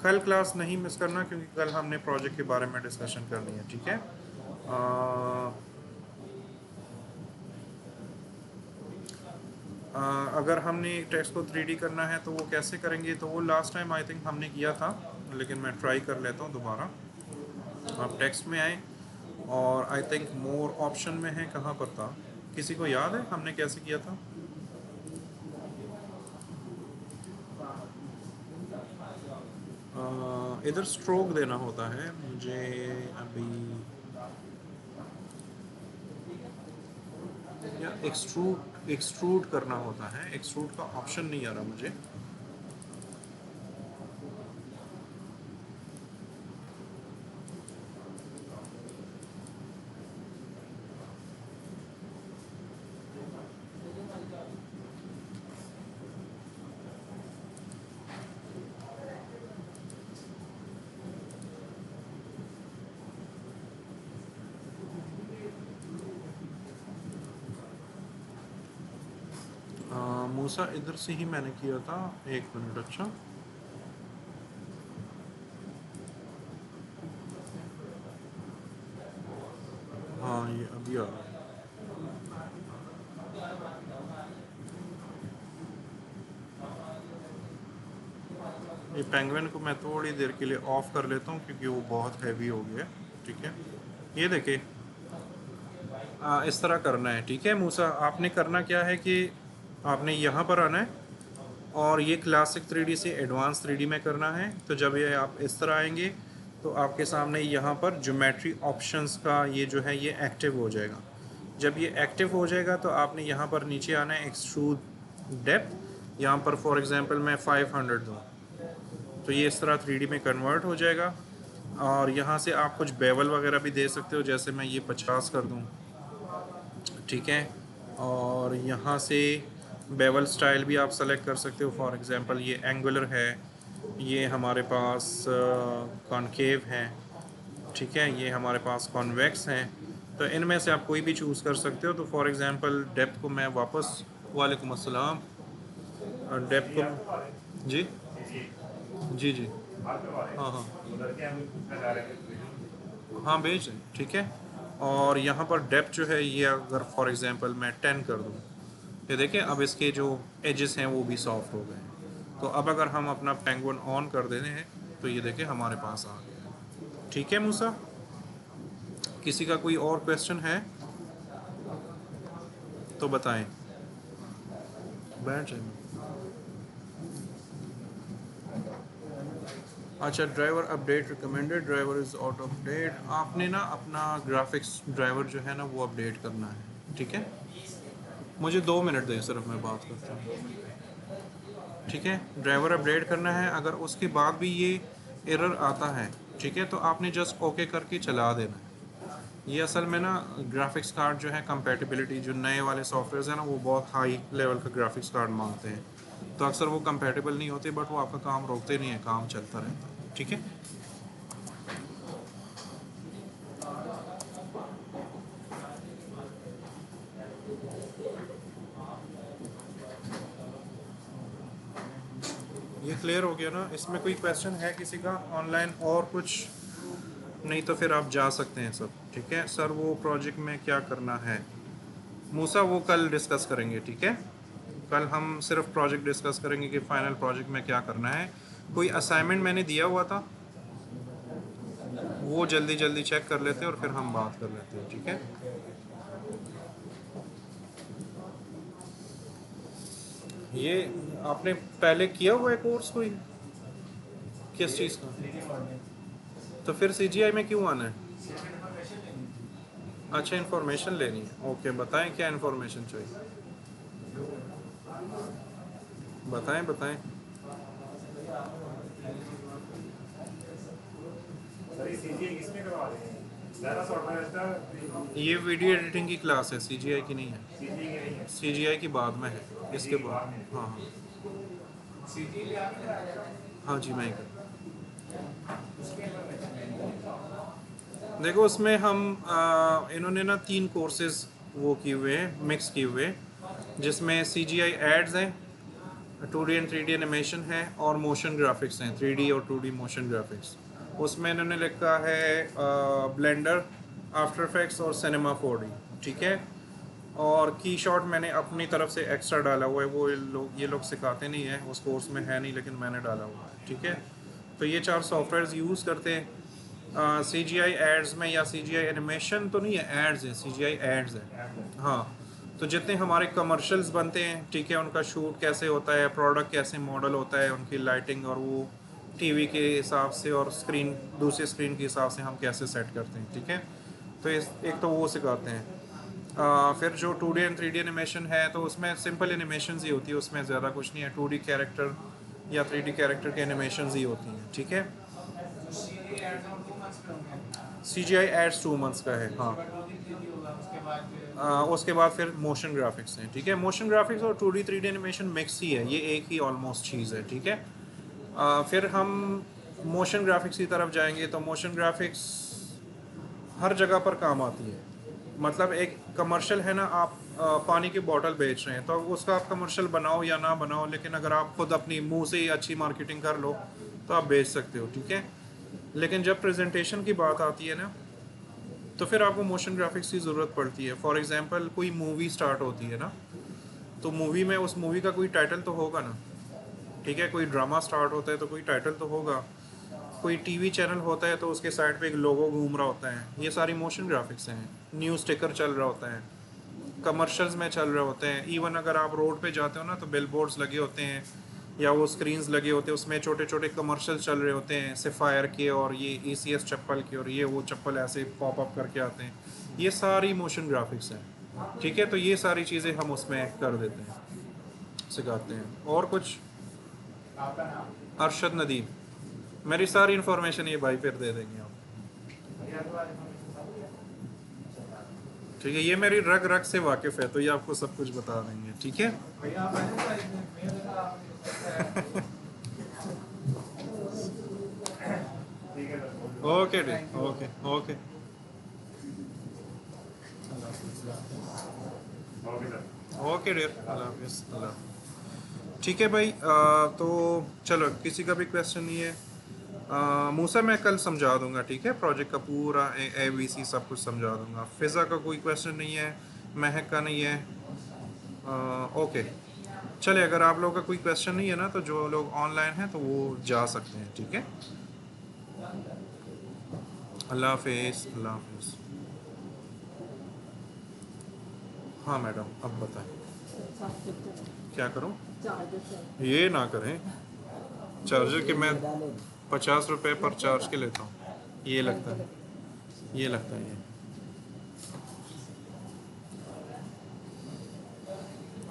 कल क्लास नहीं मिस करना क्योंकि कल हमने प्रोजेक्ट के बारे में डिस्कशन करनी है, ठीक है। अगर हमने टेक्स्ट को 3D करना है तो वो कैसे करेंगे, तो वो लास्ट टाइम आई थिंक हमने किया था, लेकिन मैं ट्राई कर लेता हूँ दोबारा। आप टेक्स्ट में आए और आई थिंक मोर ऑप्शन में है, कहाँ पर था, किसी को याद है हमने कैसे किया था? इधर स्ट्रोक देना होता है मुझे अभी, या एक्सट्रूड करना होता है। एक्सट्रूड का ऑप्शन नहीं आ रहा मुझे। मूसा इधर से ही मैंने किया था, एक मिनट। अच्छा हाँ ये अभी आ रहा है। ये पेंगुइन को मैं थोड़ी देर के लिए ऑफ कर लेता हूँ क्योंकि वो बहुत हैवी हो गया, ठीक है। ये देखिए इस तरह करना है, ठीक है। मूसा आपने करना क्या है कि आपने यहाँ पर आना है और ये क्लासिक 3D से एडवांस 3D में करना है। तो जब ये आप इस तरह आएंगे तो आपके सामने यहाँ पर ज्योमेट्री ऑप्शंस का ये जो है ये एक्टिव हो जाएगा। जब ये एक्टिव हो जाएगा तो आपने यहाँ पर नीचे आना है, एक्सट्रूड डेप्थ, यहाँ पर फॉर एग्जांपल मैं 500 दूँ तो ये इस तरह 3D में कन्वर्ट हो जाएगा। और यहाँ से आप कुछ बेवल वगैरह भी दे सकते हो, जैसे मैं ये 50 कर दूँ, ठीक है। और यहाँ से बेवल स्टाइल भी आप सेलेक्ट कर सकते हो, फॉर एग्जांपल ये एंगुलर है ये हमारे पास कॉनकेव है, ठीक है, ये हमारे पास कॉन्वेक्स हैं। तो इनमें से आप कोई भी चूज़ कर सकते हो। तो फॉर एग्ज़ाम्पल डेप्थ को मैं वापस, वालेकुम अस्सलाम, डेप्थ को जी जी जी, हाँ हाँ हाँ भेज दें, ठीक है। और यहाँ पर डेप्थ जो है ये अगर फॉर एग्ज़ाम्पल मैं 10 कर दूँ, ये देखें अब इसके जो एजेस हैं वो भी सॉफ्ट हो गए हैं। तो अब अगर हम अपना पेंगुइन ऑन कर देते हैं तो ये देखें हमारे पास आ गया। ठीक है मूसा, किसी का कोई और क्वेश्चन है तो बताएं। बैठ जाए। अच्छा, driver update recommended, driver is out of date. आपने ना अपना ग्राफिक्स ड्राइवर जो है ना वो अपडेट करना है, ठीक है। मुझे 2 मिनट दें सिर्फ, मैं बात करता हूँ, ठीक है। ड्राइवर अपडेट करना है, अगर उसके बाद भी ये एरर आता है, ठीक है, तो आपने जस्ट ओके करके चला देना है। ये असल में ना ग्राफिक्स कार्ड जो है कंपैटिबिलिटी, जो नए वाले सॉफ्टवेयर हैं ना वो बहुत हाई लेवल का ग्राफिक्स कार्ड मांगते हैं, तो अक्सर वो कंपैटिबल नहीं होते, बट वो आपका काम रोकते नहीं है, काम चलता रहता है, ठीक है। ये क्लियर हो गया ना? इसमें कोई क्वेश्चन है किसी का ऑनलाइन और कुछ? नहीं तो फिर आप जा सकते हैं सब, ठीक है। सर वो प्रोजेक्ट में क्या करना है मूसा, वो कल डिस्कस करेंगे, ठीक है। कल हम सिर्फ प्रोजेक्ट डिस्कस करेंगे कि फाइनल प्रोजेक्ट में क्या करना है। कोई असाइनमेंट मैंने दिया हुआ था वो जल्दी जल्दी चेक कर लेते हैं और फिर हम बात कर लेते हैं, ठीक है। ये आपने पहले किया हुआ है कोर्स कोई, किस चीज़ का? तो फिर सीजीआई में क्यों आना है? अच्छा, इन्फॉर्मेशन लेनी है, ओके। बताएं क्या इन्फॉर्मेशन चाहिए, बताएं बताएं। ये वीडियो एडिटिंग की क्लास है, सीजीआई की नहीं है। सीजीआई की बाद में है, इसके बाद। हाँ हाँ जी, मैं ही कर। देखो उसमें हम इन्होंने ना 3 कोर्सेज वो किए हुए हैं, मिक्स किए हुए हैं, जिसमें सीजीआई एड्स हैं, 2D एंड 3D एनिमेशन है, और मोशन ग्राफिक्स हैं, 3D और 2D मोशन ग्राफिक्स। उसमें इन्होंने लिखा है ब्लेंडर, आफ्टर इफेक्ट्स और सिनेमा 4D, ठीक है। और की शॉट मैंने अपनी तरफ से एक्स्ट्रा डाला हुआ है, वो ये लोग सिखाते नहीं है, उस कोर्स में है नहीं, लेकिन मैंने डाला हुआ है, ठीक है। तो ये 4 सॉफ्टवेयर यूज़ करते हैं सी जी आई एड्स में, या सी जी आई एनिमेशन तो नहीं है, एड्स है, सी जी आई एड्स है, हाँ। तो जितने हमारे कमर्शियल्स बनते हैं, ठीक है, उनका शूट कैसे होता है, प्रोडक्ट कैसे मॉडल होता है, उनकी लाइटिंग, और वो टीवी के हिसाब से और स्क्रीन, दूसरी स्क्रीन के हिसाब से हम कैसे सेट करते हैं, ठीक है। तो एक तो वो सिखाते हैं। फिर जो 2D एंड 3D एनिमेशन है, तो उसमें सिंपल एनिमेशन ही होती है, उसमें ज़्यादा कुछ नहीं है, 2D कैरेक्टर या 3D कैरेक्टर के एनिमेशन ही होती हैं, ठीक है। सी जी आई एड्स 2 मंथ्स का है, हाँ। उसके बाद फिर मोशन ग्राफिक्स हैं, ठीक है। मोशन ग्राफिक्स और 2D 3D एनिमेशन मिक्स ही है, ये एक ही ऑलमोस्ट चीज़ है, ठीक है। फिर हम मोशन ग्राफिक्स की तरफ जाएंगे, तो मोशन ग्राफिक्स हर जगह पर काम आती है। मतलब एक कमर्शियल है ना, आप पानी की बोतल बेच रहे हैं, तो उसका आप कमर्शियल बनाओ या ना बनाओ, लेकिन अगर आप खुद अपनी मुंह से ही अच्छी मार्केटिंग कर लो तो आप बेच सकते हो, ठीक है। लेकिन जब प्रेजेंटेशन की बात आती है ना, तो फिर आपको मोशन ग्राफिक्स की ज़रूरत पड़ती है। फॉर एग्जांपल कोई मूवी स्टार्ट होती है ना, तो मूवी में उस मूवी का कोई टाइटल तो होगा ना, ठीक है। कोई ड्रामा स्टार्ट होता है तो कोई टाइटल तो होगा, कोई टीवी चैनल होता है तो उसके साइड पे एक लोगो घूम रहा होता है, ये सारी मोशन ग्राफिक्स हैं। न्यूज़ स्टिकर चल रहा होता है, कमर्शियल्स में चल रहे होते हैं, इवन अगर आप रोड पे जाते हो ना तो बिल बोर्ड्स लगे होते हैं, या वो स्क्रीन्स लगे होते हैं, उसमें छोटे छोटे कमर्शियल चल रहे होते हैं सिफायर के, और ये ECS चप्पल के, और ये वो चप्पल ऐसे पॉप अप करके आते हैं, ये सारी मोशन ग्राफिक्स हैं, ठीक है। तो ये सारी चीज़ें हम उसमें कर देते हैं, सिखाते हैं। और कुछ? अरशद नदीम, मेरी सारी इन्फॉर्मेशन ये भाई फिर दे देंगे आप, ठीक है। ये मेरी रग रग से वाकिफ़ है, तो ये आपको सब कुछ बता देंगे, ठीक है। Okay dear, okay okay. Okay dear, Allah हाफिज़, अल्लाह। ठीक है भाई, तो चलो किसी का भी क्वेश्चन नहीं है। मूसा मैं कल समझा दूंगा, ठीक है, प्रोजेक्ट का पूरा ए बी सी सब कुछ समझा दूंगा। फिज़ा का कोई क्वेश्चन नहीं है, महक का नहीं है। ओके, चले, अगर आप लोगों का कोई क्वेश्चन नहीं है ना, तो जो लोग ऑनलाइन हैं तो वो जा सकते हैं, ठीक है। अल्लाह हाफिज़, अल्लाह हाफिज़। हाँ मैडम, अब बताएं क्या करूं। ये ना करें, चार्जर के मैं 50 रुपये पर चार्ज के लेता हूँ। ये लगता है, ये लगता है ये।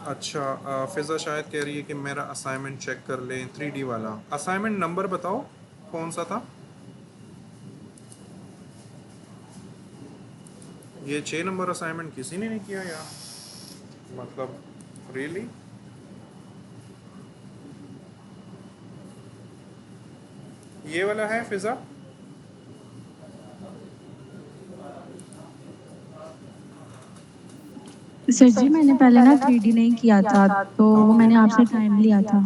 अच्छा, फिज़ा शायद कह रही है कि मेरा असाइनमेंट चेक कर लें, 3D वाला असाइनमेंट। नंबर बताओ कौन सा था। ये 6 नंबर असाइनमेंट किसी ने नहीं किया यार, मतलब रियली। ये वाला है फिज़ा। सर जी मैंने पहले ना 3D नहीं किया था, तो वो ओके मैंने आपसे टाइम लिया था।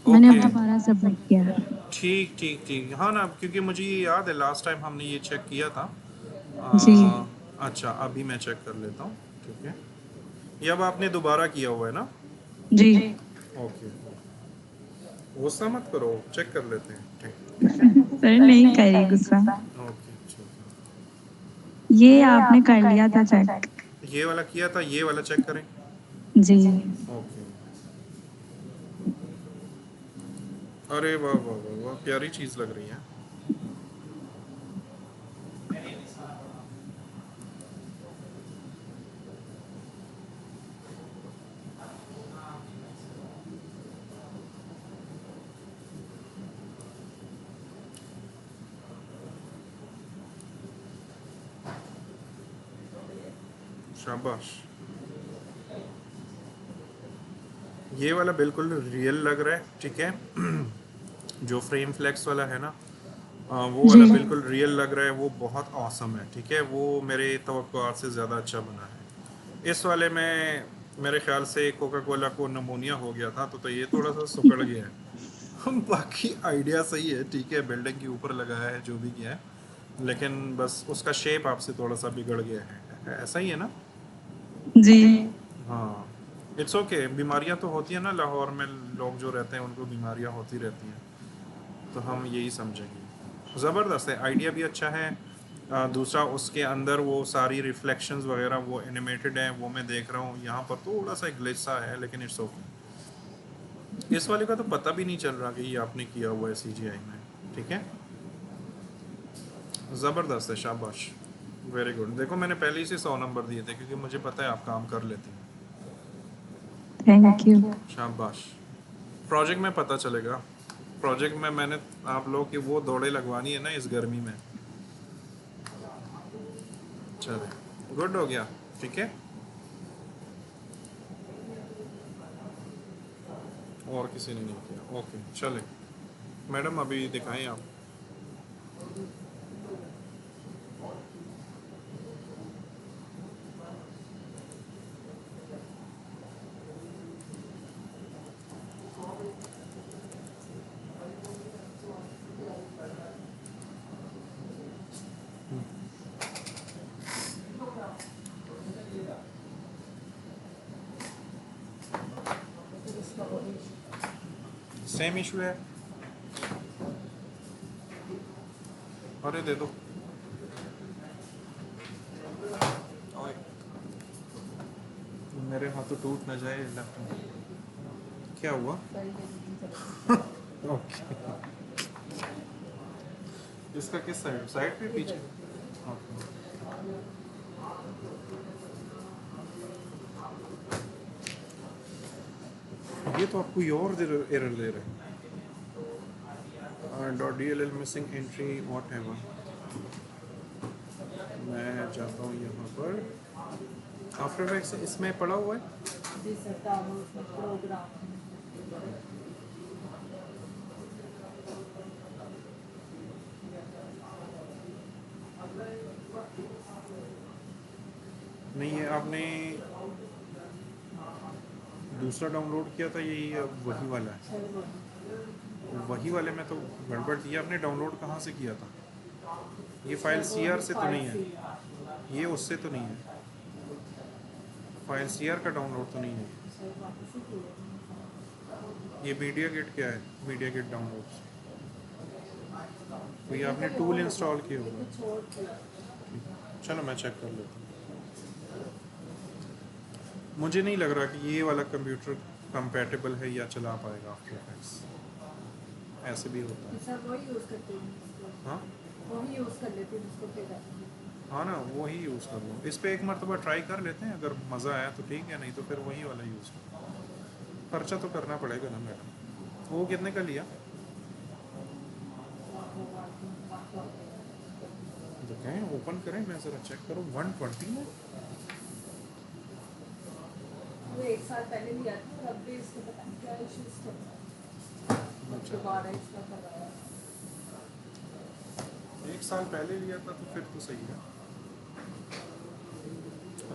मैंने अब ओके, दोबारा सबमिट किया है। ठीक ठीक ठीक, हाँ ना, क्योंकि मुझे ये याद है लास्ट टाइम हमने ये चेक किया था। जी अच्छा, अभी मैं चेक कर लेता हूँ, ठीक है। ये अब आपने दोबारा किया हुआ है ना। जी। ओके, गुस्सा मत करो, चेक कर लेते हैं, ठीक। सर नहीं करिए गुस्सा। ओके ठीक ये आपने कर लिया था चेक। है, ये वाला किया था, ये वाला चेक करें। जी ओके, अरे वाह वाह वाह वाह, प्यारी चीज़ लग रही है। शाबाश, ये वाला बिल्कुल रियल लग रहा है, ठीक है। जो फ्रेम फ्लेक्स वाला है ना, वो जी वाला बिल्कुल रियल लग रहा है, वो बहुत औसम है, ठीक है। वो मेरे तवक्कुआत से ज़्यादा अच्छा बना है। इस वाले में मेरे ख्याल से कोका कोला को नमोनिया हो गया था, तो ये थोड़ा सा सुकड़ गया है। हम बाकी आइडिया सही है, ठीक है, बिल्डिंग के ऊपर लगाया है जो भी किया है, लेकिन बस उसका शेप आपसे थोड़ा सा बिगड़ गया है, ऐसा ही है ना। जी हाँ, इट्स ओके, बीमारियां तो होती है ना, लाहौर में लोग जो रहते हैं उनको बीमारियां होती रहती हैं, तो हम यही समझेंगे। ज़बरदस्त है, आइडिया भी अच्छा है। दूसरा, उसके अंदर वो सारी रिफ्लेक्शंस वगैरह वो एनिमेटेड है, वो मैं देख रहा हूँ। यहाँ पर थोड़ा सा ग्लिच सा है, लेकिन इट्स ओके। इस वाले का तो पता भी नहीं चल रहा कि ये आपने किया हुआ है CGI में, ठीक है। ज़बरदस्त है, शाबाश, वेरी गुड। देखो मैंने पहले ही से 100 नंबर दिए थे, क्योंकि मुझे पता है आप काम कर लेते हैं। Thank you. शाबाश। प्रोजेक्ट में पता चलेगा, प्रोजेक्ट में मैंने आप लोगों की वो दौड़े लगवानी है ना इस गर्मी में। चले, गुड हो गया, ठीक है। और किसी ने नहीं किया, ओके चले। मैडम अभी दिखाएं आप। सेम इशू है, अरे दे दो। ओए, मेरे हाथों टूट ना जाए लैपटॉप। क्या हुआ। ओके, इसका किस साइड, साइड पे पीछे। ओके, ये तो आपको ये और एरर दे रहे हैं। .dll missing entry what ever. मैं जाता हूँ यहाँ पर, आफ्टर इफेक्ट्स इसमें पड़ा हुआ है। नहीं, ये आपने दूसरा डाउनलोड किया था, यही अब वही वाला है। वही वाले में तो गड़बड़ थी। आपने डाउनलोड कहाँ से किया था? ये फाइल सीआर से तो नहीं है, ये उससे तो नहीं है, फाइल सीआर का डाउनलोड तो नहीं है। ये मीडिया किट क्या है? मीडिया किट डाउनलोड, तो ये आपने टूल इंस्टॉल किया होगा। चलो मैं चेक कर लेता हूँ। मुझे नहीं लग रहा कि ये वाला कंप्यूटर कंपैटिबल है या चला पाएगा आफ्टर इफेक्ट्स, ऐसे भी होता है। सर वही यूज़ करते हैं, हाँ वही यूज़ कर लेते हैं उसको फिर। हाँ ना, वही यूज़ कर लो। इस पे एक मरतबा ट्राई कर लेते हैं, अगर मज़ा आया तो ठीक है, नहीं तो फिर वही वाला यूज़ करो। खर्चा तो करना पड़ेगा ना मैडम। वो कितने का लिया? देखें, ओपन करें, मैं ज़रा चेक करूँ। 120 में? वो 1 साल पहले लिया था और अब भी इसको पता नहीं क्या इश्यूज चल रहा है, दोबारा इसका करवाया। 1 साल पहले लिया था तो फिर तो सही है।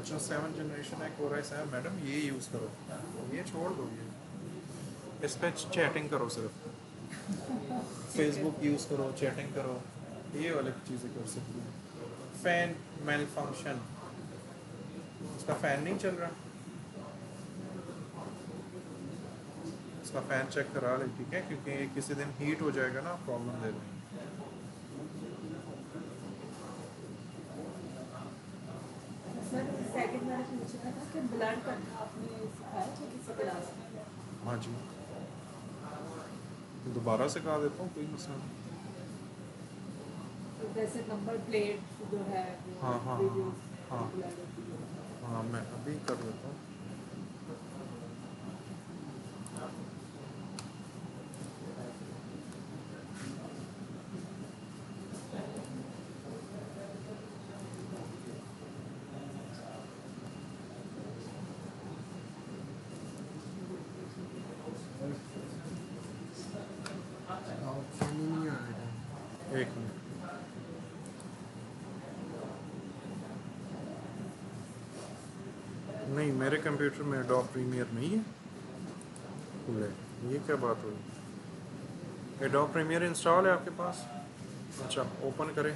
अच्छा, 7th जनरेशन है, Core i7। मैडम ये यूज़ करो, ये छोड़ दो। ये इस पर चैटिंग करो, सिर्फ फेसबुक यूज़ करो, चैटिंग करो, ये वाली चीज़ें कर सकती हैं। फ़ैन मेल फंक्शन, उसका फ़ैन नहीं चल रहा, इसका फ़ैन चेक करा ले, ठीक है, क्योंकि ये किसी दिन हीट हो जाएगा ना, प्रॉब्लम दे देंगे। सर सेकंड मैंने पूछना था कि ब्लड करना आपने सिखाया था किसी क्लास में? हाँ जी, दोबारा से कहा देता हूँ, कोई मसला नहीं। तो जैसे नंबर प्लेट जो है वो हाँ हाँ वीडियोस हाँ ब्लड होती है। हाँ, मैं अभी कर देता हूँ। ऑप्शन ही नहीं आ रहा। एक मिनट, नहीं मेरे कंप्यूटर में एडोब प्रीमियर नहीं है। ले, ये क्या बात हुई? एडोब प्रीमियर इंस्टॉल है आपके पास? अच्छा, ओपन करें।